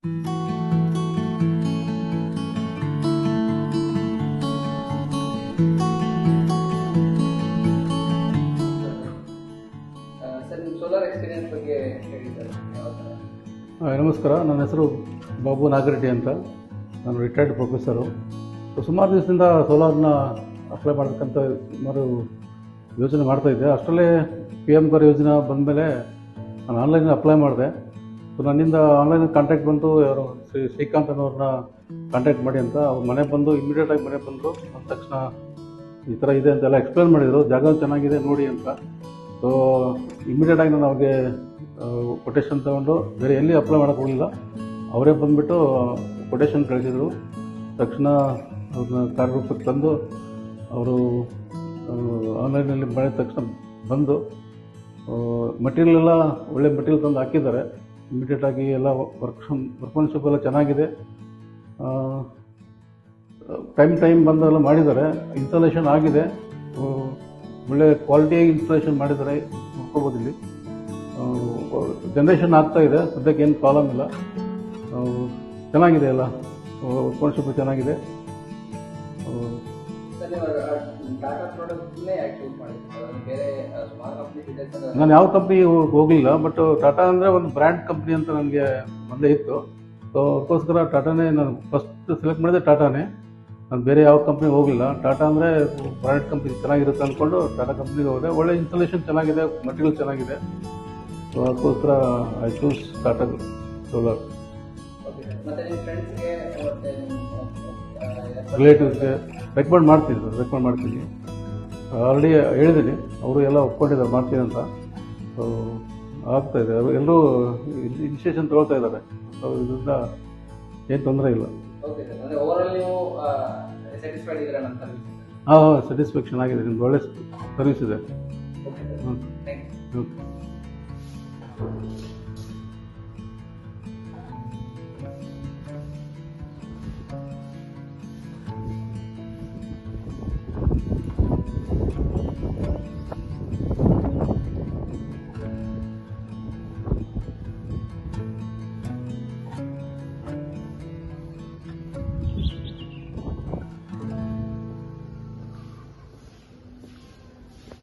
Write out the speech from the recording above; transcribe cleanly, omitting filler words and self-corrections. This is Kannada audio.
ಸರ್ ನಿಮ್ಮ ಸೋಲಾರ್ ಎಕ್ಸ್ಪೀರಿಯನ್ಸ್ ಬಗ್ಗೆ ಹೇಳಿ ಸರ್. ನಮಸ್ಕಾರ, ನನ್ನ ಹೆಸರು ಬಾಬು ನಾಗರೆಡ್ಡಿ ಅಂತ. ನಾನು ರಿಟೈರ್ಡ್ ಪ್ರೊಫೆಸರು. ಸುಮಾರು ದಿವಸದಿಂದ ಸೋಲಾರ್ನ ಅಪ್ಲೈ ಮಾಡೋದಕ್ಕಂತ ಸುಮಾರು ಯೋಚನೆ ಮಾಡ್ತಾಯಿದ್ದೆ. ಅಷ್ಟರಲ್ಲೇ PM GOR ಯೋಜನೆ ಬಂದಮೇಲೆ ನಾನು ಆನ್ಲೈನಲ್ಲಿ ಅಪ್ಲೈ ಮಾಡಿದೆ. ಸೊ ನನ್ನಿಂದ ಆನ್ಲೈನ್ ಕಾಂಟ್ಯಾಕ್ಟ್ ಬಂತು, ಯಾರು ಶ್ರೀಕಾಂತ್ ಅನ್ನೋರನ್ನ ಕಾಂಟ್ಯಾಕ್ಟ್ ಮಾಡಿ ಅಂತ. ಅವ್ರು ಮನೆಗೆ ಬಂದು ಇಮಿಡಿಯೇಟಾಗಿ ಮನೆಗೆ ಬಂದರು. ಬಂದ ತಕ್ಷಣ ಈ ಥರ ಇದೆ ಅಂತೆಲ್ಲ ಎಕ್ಸ್ಪ್ಲೇನ್ ಮಾಡಿದರು, ಜಾಗ ಚೆನ್ನಾಗಿದೆ ನೋಡಿ ಅಂತ. ಸೊ ಇಮಿಡಿಯೇಟಾಗಿ ನಾನು ಅವ್ರಿಗೆ ಕೊಟೇಶನ್ ತೊಗೊಂಡು ಬೇರೆ ಎಲ್ಲಿ ಅಪ್ಲೈ ಮಾಡೋಕ್ಕೆ ಹೋಗಲಿಲ್ಲ, ಅವರೇ ಬಂದುಬಿಟ್ಟು ಕೊಟೇಶನ್ ಕಳಿಸಿದರು. ತಕ್ಷಣ ಅವ್ರನ್ನ ಕಾರ್ಯರೂಪಕ್ಕೆ ತಂದು ಅವರು ಆನ್ಲೈನಲ್ಲಿ ಮಾಡಿದ ತಕ್ಷಣ ಬಂದು ಮಟೀರಿಯಲ್ ಎಲ್ಲ ಒಳ್ಳೆ ಮಟೀರಿಯಲ್ ತಂದು ಹಾಕಿದ್ದಾರೆ. ಇಮಿಡಿಯೇಟಾಗಿ ಎಲ್ಲ ವರ್ಕ್ಮನ್ಶಿಪ್ ಎಲ್ಲ ಚೆನ್ನಾಗಿದೆ. ಟೈಮ್ ಬಂದೆಲ್ಲ ಮಾಡಿದ್ದಾರೆ. ಇನ್ಸ್ಟಾಲೇಷನ್ ಆಗಿದೆ, ಒಳ್ಳೆ ಕ್ವಾಲಿಟಿಯಾಗಿ ಇನ್ಸ್ಟಾಲೇಷನ್ ಮಾಡಿದ್ದಾರೆ. ನೋಡ್ಕೋಬೋದು ಇಲ್ಲಿ ಜನ್ರೇಷನ್ ಆಗ್ತಾ ಇದೆ, ಸದ್ಯಕ್ಕೆ ಏನು ಪ್ರಾಬ್ಲಮ್ ಇಲ್ಲ. ಚೆನ್ನಾಗಿದೆ, ಎಲ್ಲ ವರ್ಕ್ಮನ್ಶಿಪ್ ಚೆನ್ನಾಗಿದೆ. ನಾನು ಯಾವ ಕಂಪ್ನಿ ಹೋಗಲಿಲ್ಲ, ಬಟ್ ಟಾಟಾ ಅಂದರೆ ಒಂದು ಬ್ರ್ಯಾಂಡ್ ಕಂಪ್ನಿ ಅಂತ ನನಗೆ ಮೊದಲೇ ಇತ್ತು. ಸೊ ಅದಕ್ಕೋಸ್ಕರ ಟಾಟಾನೇ ನಾನು ಫಸ್ಟ್ ಸೆಲೆಕ್ಟ್ ಮಾಡಿದೆ. ಟಾಟಾನೇ, ನಾನು ಬೇರೆ ಯಾವ ಕಂಪ್ನಿಗೆ ಹೋಗಲಿಲ್ಲ. ಟಾಟಾ ಅಂದರೆ ಬ್ರ್ಯಾಂಡ್ ಕಂಪ್ನಿ ಚೆನ್ನಾಗಿರುತ್ತೆ ಅಂದ್ಕೊಂಡು ಟಾಟಾ ಕಂಪ್ನಿಗೆ ಹೋದೆ. ಒಳ್ಳೆ ಇನ್ಸ್ಟಾಲೇಷನ್ ಚೆನ್ನಾಗಿದೆ, ಮಟೀರಿಯಲ್ ಚೆನ್ನಾಗಿದೆ. ಸೊ ಅದಕ್ಕೋಸ್ಕರ ಐ ಚೂಸ್ ಟಾಟಾ ಸೋಲಾರ್. ರಿಲೇಟಿವ್ಸ್ಗೆ ರೆಕಮೆಂಡ್ ಮಾಡ್ತೀನಿ. ಆಲ್ರೆಡಿ ಹೇಳಿದ್ದೀನಿ, ಅವರು ಎಲ್ಲ ಒಪ್ಕೊಂಡಿದ್ದಾರೆ ಮಾಡ್ತೀನಿ ಅಂತ. ಸೊ ಆಗ್ತಾಯಿದೆ, ಎಲ್ಲರೂ ಇನಿಷಿಯೇಷನ್ ತೊಗೊಳ್ತಾ ಇದ್ದಾರೆ. ಸೊ ಇದರಿಂದ ಏನು ತೊಂದರೆ ಇಲ್ಲ. ಹಾಂ, ಸ್ಯಾಟಿಸ್ಫ್ಯಾಕ್ಷನ್ ಆಗಿದೆ. ನಿಮ್ದು ಒಳ್ಳೆ ಸರ್ವಿಸ್ ಇದೆ. ಓಕೆ.